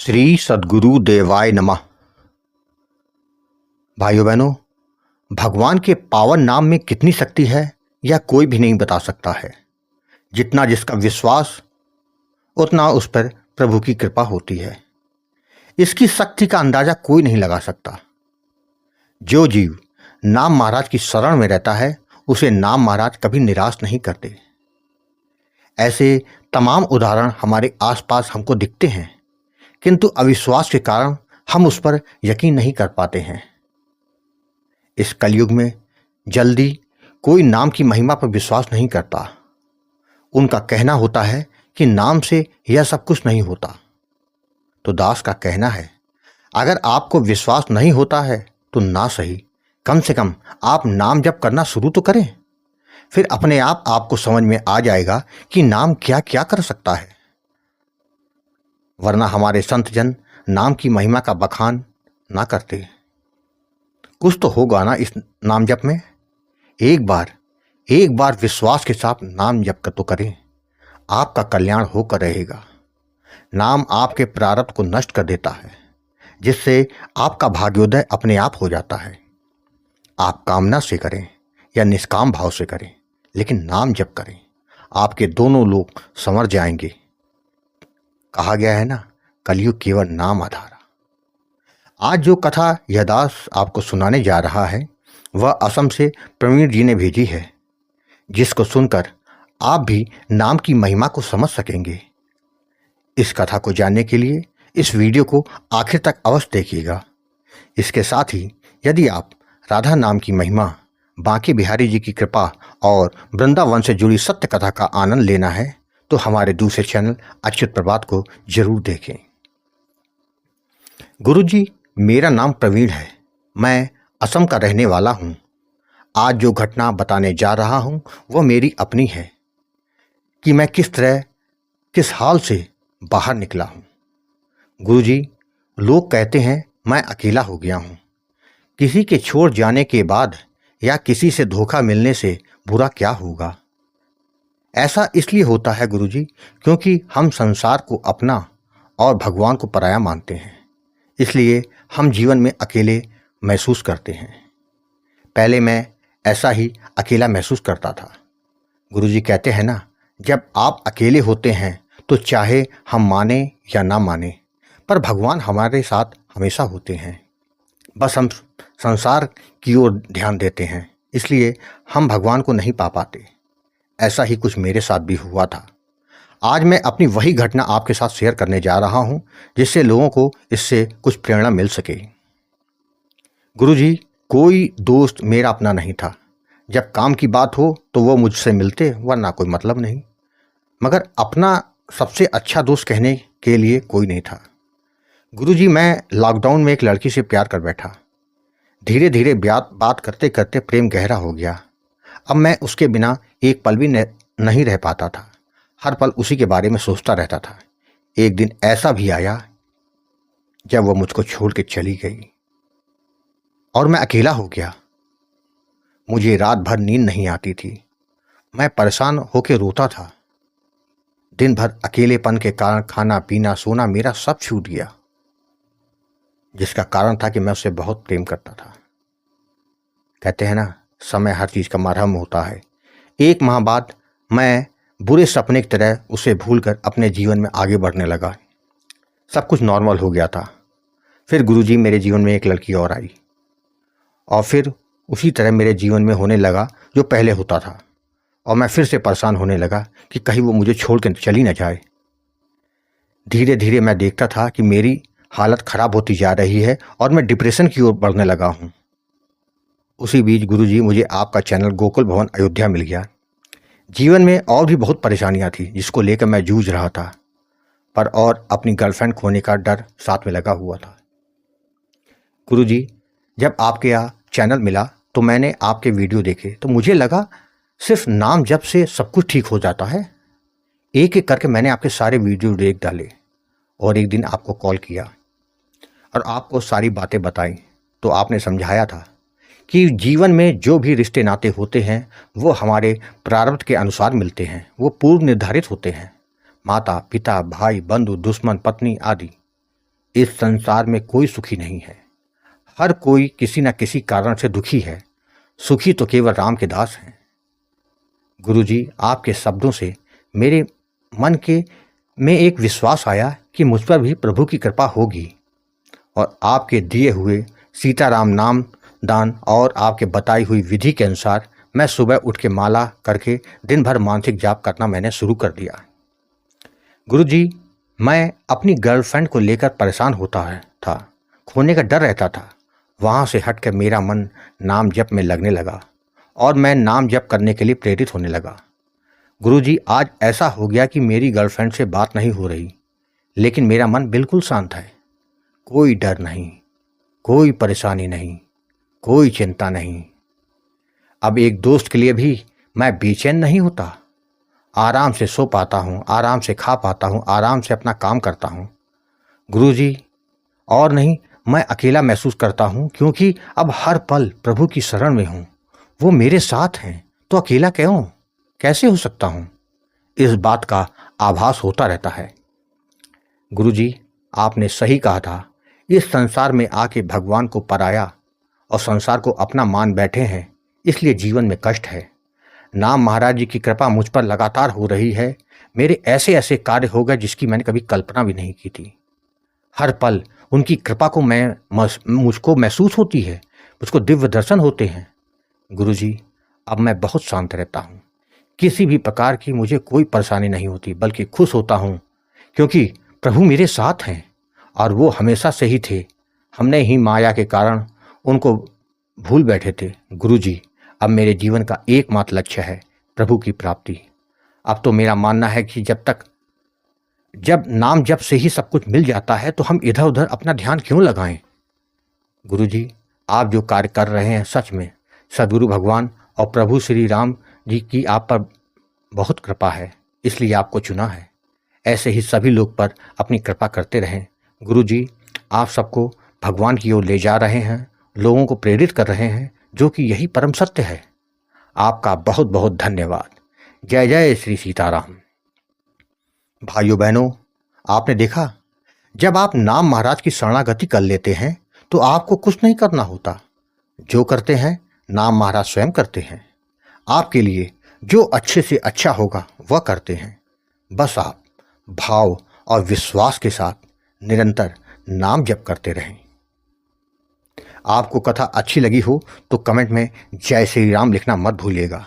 श्री सद्गुरु देवाय नमः। भाइयों बहनों, भगवान के पावन नाम में कितनी शक्ति है यह कोई भी नहीं बता सकता है। जितना जिसका विश्वास उतना उस पर प्रभु की कृपा होती है। इसकी शक्ति का अंदाजा कोई नहीं लगा सकता। जो जीव नाम महाराज की शरण में रहता है उसे नाम महाराज कभी निराश नहीं करते। ऐसे तमाम उदाहरण हमारे आसपास हमको दिखते हैं, किंतु अविश्वास के कारण हम उस पर यकीन नहीं कर पाते हैं। इस कलयुग में जल्दी कोई नाम की महिमा पर विश्वास नहीं करता। उनका कहना होता है कि नाम से यह सब कुछ नहीं होता। तो दास का कहना है, अगर आपको विश्वास नहीं होता है तो ना सही, कम से कम आप नाम जप करना शुरू तो करें। फिर अपने आप आपको समझ में आ जाएगा कि नाम क्या क्या कर सकता है। वरना हमारे संत जन नाम की महिमा का बखान ना करते। कुछ तो होगा ना इस नाम जप में। एक बार विश्वास के साथ नाम जप कर तो करें, आपका कल्याण होकर रहेगा। नाम आपके प्रारब्ध को नष्ट कर देता है, जिससे आपका भाग्योदय अपने आप हो जाता है। आप कामना से करें या निष्काम भाव से करें, लेकिन नाम जप करें, आपके दोनों लोग संवर जाएंगे। कहा गया है ना, कलयुग केवल नाम आधारा। आज जो कथा यह दास आपको सुनाने जा रहा है वह असम से प्रवीण जी ने भेजी है, जिसको सुनकर आप भी नाम की महिमा को समझ सकेंगे। इस कथा को जानने के लिए इस वीडियो को आखिर तक अवश्य देखिएगा। इसके साथ ही यदि आप राधा नाम की महिमा, बांके बिहारी जी की कृपा और वृंदावन से जुड़ी सत्य कथा का आनंद लेना है तो हमारे दूसरे चैनल अच्युत प्रभात को जरूर देखें। गुरुजी, मेरा नाम प्रवीण है। मैं असम का रहने वाला हूँ। आज जो घटना बताने जा रहा हूँ वह मेरी अपनी है कि मैं किस हाल से बाहर निकला हूँ। गुरुजी, लोग कहते हैं मैं अकेला हो गया हूँ। किसी के छोड़ जाने के बाद या किसी से धोखा मिलने से बुरा क्या होगा। ऐसा इसलिए होता है गुरुजी, क्योंकि हम संसार को अपना और भगवान को पराया मानते हैं। इसलिए हम जीवन में अकेले महसूस करते हैं। पहले मैं ऐसा ही अकेला महसूस करता था। गुरुजी कहते हैं ना, जब आप अकेले होते हैं तो चाहे हम माने या ना माने, पर भगवान हमारे साथ हमेशा होते हैं। बस हम संसार की ओर ध्यान देते हैं, इसलिए हम भगवान को नहीं पा पाते। ऐसा ही कुछ मेरे साथ भी हुआ था। आज मैं अपनी वही घटना आपके साथ शेयर करने जा रहा हूं, जिससे लोगों को इससे कुछ प्रेरणा मिल सके। गुरुजी, कोई दोस्त मेरा अपना नहीं था। जब काम की बात हो तो वो मुझसे मिलते, वरना कोई मतलब नहीं। मगर अपना सबसे अच्छा दोस्त कहने के लिए कोई नहीं था। गुरुजी, मैं लॉकडाउन में एक लड़की से प्यार कर बैठा। धीरे धीरे बात करते करते प्रेम गहरा हो गया। अब मैं उसके बिना एक पल भी नहीं रह पाता था। हर पल उसी के बारे में सोचता रहता था। एक दिन ऐसा भी आया जब वह मुझको छोड़ के चली गई और मैं अकेला हो गया। मुझे रात भर नींद नहीं आती थी। मैं परेशान होकर रोता था। दिन भर अकेलेपन के कारण खाना पीना सोना मेरा सब छूट गया, जिसका कारण था कि मैं उससे बहुत प्रेम करता था। कहते हैं ना, समय हर चीज़ का मरहम होता है। एक माह बाद मैं बुरे सपने की तरह उसे भूलकर अपने जीवन में आगे बढ़ने लगा। सब कुछ नॉर्मल हो गया था। फिर गुरुजी, मेरे जीवन में एक लड़की और आई और फिर उसी तरह मेरे जीवन में होने लगा जो पहले होता था, और मैं फिर से परेशान होने लगा कि कहीं वो मुझे छोड़ के चली न जाए। धीरे धीरे मैं देखता था कि मेरी हालत खराब होती जा रही है और मैं डिप्रेशन की ओर बढ़ने लगा हूँ। उसी बीच गुरुजी, मुझे आपका चैनल गोकुल भवन अयोध्या मिल गया। जीवन में और भी बहुत परेशानियां थी जिसको लेकर मैं जूझ रहा था, पर और अपनी गर्लफ्रेंड खोने का डर साथ में लगा हुआ था। गुरुजी, जब आपके यहाँ चैनल मिला तो मैंने आपके वीडियो देखे तो मुझे लगा सिर्फ नाम जप से सब कुछ ठीक हो जाता है। एक एक करके मैंने आपके सारे वीडियो देख डाले और एक दिन आपको कॉल किया और आपको सारी बातें बताई। तो आपने समझाया था कि जीवन में जो भी रिश्ते नाते होते हैं वो हमारे प्रारब्ध के अनुसार मिलते हैं। वो पूर्व निर्धारित होते हैं। माता पिता भाई बंधु दुश्मन पत्नी आदि। इस संसार में कोई सुखी नहीं है। हर कोई किसी न किसी कारण से दुखी है। सुखी तो केवल राम के दास हैं। गुरुजी, आपके शब्दों से मेरे मन के में एक विश्वास आया कि मुझ पर भी प्रभु की कृपा होगी और आपके दिए हुए सीताराम नाम दान और आपके बताई हुई विधि के अनुसार मैं सुबह उठ के माला करके दिन भर मानसिक जाप करना मैंने शुरू कर दिया। गुरुजी, मैं अपनी गर्लफ्रेंड को लेकर परेशान था। खोने का डर रहता था। वहाँ से हटकर मेरा मन नाम जप में लगने लगा और मैं नाम जप करने के लिए प्रेरित होने लगा। गुरुजी, आज ऐसा हो गया कि मेरी गर्लफ्रेंड से बात नहीं हो रही, लेकिन मेरा मन बिल्कुल शांत है। कोई डर नहीं, कोई परेशानी नहीं, कोई चिंता नहीं। अब एक दोस्त के लिए भी मैं बेचैन नहीं होता। आराम से सो पाता हूँ, आराम से खा पाता हूँ, आराम से अपना काम करता हूँ। गुरुजी, और नहीं, मैं अकेला महसूस करता हूँ क्योंकि अब हर पल प्रभु की शरण में हूँ। वो मेरे साथ हैं, तो अकेला क्यों, कैसे हो सकता हूँ? इस बात का आभास होता रहता है। गुरुजी, आपने सही कहा था। इस संसार में आके भगवान को पराया और संसार को अपना मान बैठे हैं, इसलिए जीवन में कष्ट है। नाम महाराज जी की कृपा मुझ पर लगातार हो रही है। मेरे ऐसे ऐसे कार्य हो गए जिसकी मैंने कभी कल्पना भी नहीं की थी। हर पल उनकी कृपा को मुझको महसूस होती है, मुझको दिव्य दर्शन होते हैं। गुरुजी, अब मैं बहुत शांत रहता हूँ। किसी भी प्रकार की मुझे कोई परेशानी नहीं होती, बल्कि खुश होता हूँ क्योंकि प्रभु मेरे साथ हैं और वो हमेशा से ही थे। हमने ही माया के कारण उनको भूल बैठे थे। गुरुजी, अब मेरे जीवन का एकमात्र लक्ष्य है प्रभु की प्राप्ति। अब तो मेरा मानना है कि जब नाम जप से ही सब कुछ मिल जाता है तो हम इधर उधर अपना ध्यान क्यों लगाएं? गुरुजी, आप जो कार्य कर रहे हैं, सच में सद्गुरु भगवान और प्रभु श्री राम जी की आप पर बहुत कृपा है, इसलिए आपको चुना है। ऐसे ही सभी लोग पर अपनी कृपा करते रहें। गुरुजी, आप सबको भगवान की ओर ले जा रहे हैं, लोगों को प्रेरित कर रहे हैं, जो कि यही परम सत्य है। आपका बहुत बहुत धन्यवाद। जय जय श्री सीताराम। भाइयों बहनों, आपने देखा, जब आप नाम महाराज की शरणागति कर लेते हैं तो आपको कुछ नहीं करना होता। जो करते हैं नाम महाराज स्वयं करते हैं। आपके लिए जो अच्छे से अच्छा होगा वह करते हैं। बस आप भाव और विश्वास के साथ निरंतर नाम जप करते रहें। आपको कथा अच्छी लगी हो तो कमेंट में जय श्री राम लिखना मत भूलिएगा,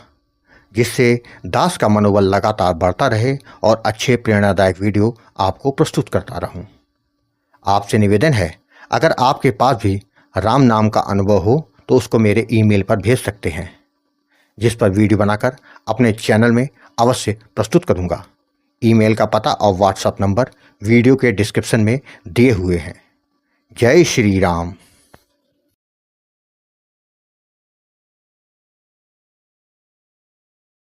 जिससे दास का मनोबल लगातार बढ़ता रहे और अच्छे प्रेरणादायक वीडियो आपको प्रस्तुत करता रहूं। आपसे निवेदन है, अगर आपके पास भी राम नाम का अनुभव हो तो उसको मेरे ईमेल पर भेज सकते हैं, जिस पर वीडियो बनाकर अपने चैनल में अवश्य प्रस्तुत करूंगा। ईमेल का पता और व्हाट्सएप नंबर वीडियो के डिस्क्रिप्शन में दिए हुए हैं। जय श्री राम।